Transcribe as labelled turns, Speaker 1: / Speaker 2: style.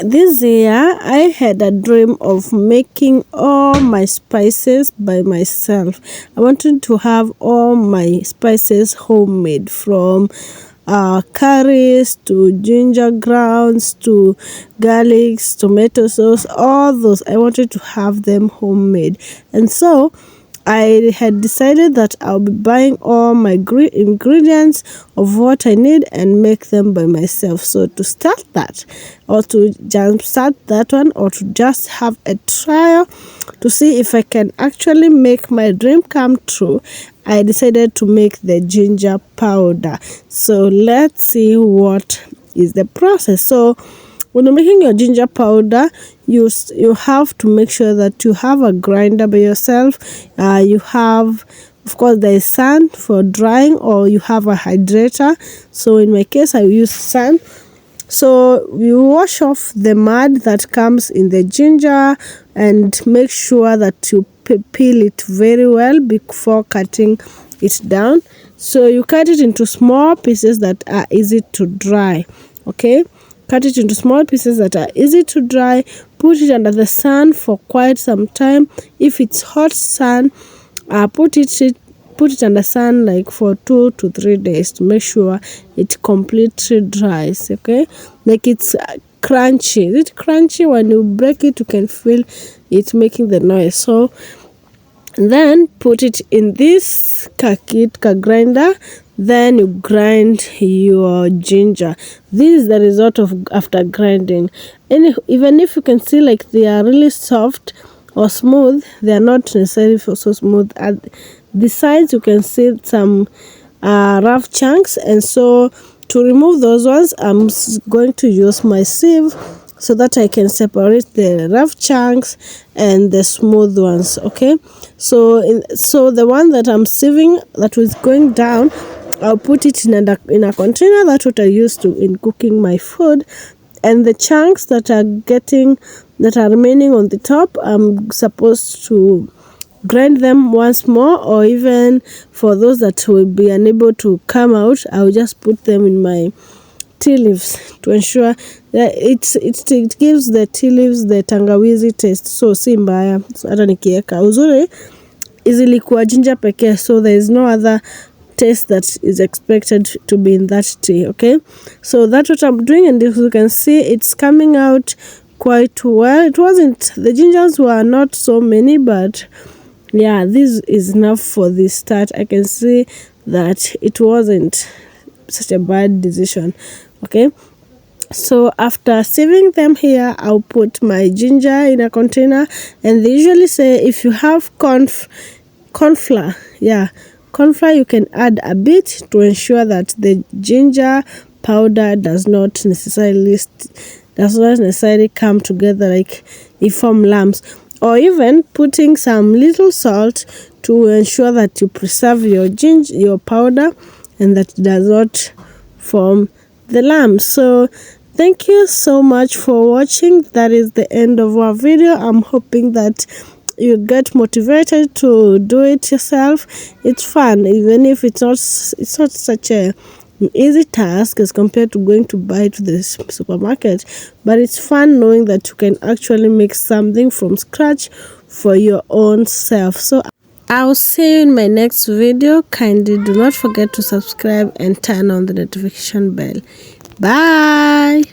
Speaker 1: This year I had a dream of making all my spices by myself. I wanted to have all my spices homemade, from curries to ginger grounds to garlics, tomato sauce, all those. I wanted to have them homemade. And so I had decided that I'll be buying all my ingredients of what I need and make them by myself. So to start that, or to jumpstart that one, or to just have a trial to see if I can actually make my dream come true, I decided to make the ginger powder. So let's see what is the process. So when you're making your ginger powder, you have to make sure that you have a grinder by yourself. You have, of course, there is sand for drying, or you have a hydrator. So in my case, I use sand. So you wash off the mud that comes in the ginger and make sure that you peel it very well before cutting it down. So you cut it into small pieces that are easy to dry. Okay, cut it into small pieces that are easy to dry. Put it under the sun for quite some time. If it's hot sun, put it under sun like for 2 to 3 days to make sure it completely dries. Okay, like it's crunchy. Is it crunchy? When you break it, you can feel it making the noise. So then put it in this kakitka grinder. Then you grind your ginger. This is the result of after grinding. And even if you can see like they are really soft or smooth, they are not necessarily so smooth. At the sides you can see some rough chunks, and so to remove those ones, I'm going to use my sieve so that I can separate the rough chunks and the smooth ones. Okay, so the one that I'm sieving, that was going down, I'll put it in a container. That's what I use in cooking my food. And the chunks that are remaining on the top, I'm supposed to grind them once more, or even for those that will be unable to come out, I'll just put them in my tea leaves to ensure that it gives the tea leaves the tangawizi taste. So si mbaya, hata nikiweka uzuri ilikuwa ginger pekee, so there is no other taste that is expected to be in that tea. Okay, so that's what I'm doing, and as you can see, it's coming out quite well. The gingers were not so many, but yeah, this is enough for the start. I can see that it wasn't such a bad decision. Okay, so after sieving them here, I'll put my ginger in a container. And they usually say if you have corn flour, corn flour, you can add a bit to ensure that the ginger powder does not necessarily come together like it form lumps. Or even putting some little salt to ensure that you preserve your powder and that it does not form the lumps. So thank you so much for watching. That is the end of our video. I'm hoping that you get motivated to do it yourself. It's fun, even if it's not such a easy task as compared to going to buy to the supermarket, but it's fun knowing that you can actually make something from scratch for your own self. So I'll see you in my next video. Kindly do not forget to subscribe and turn on the notification bell. Bye.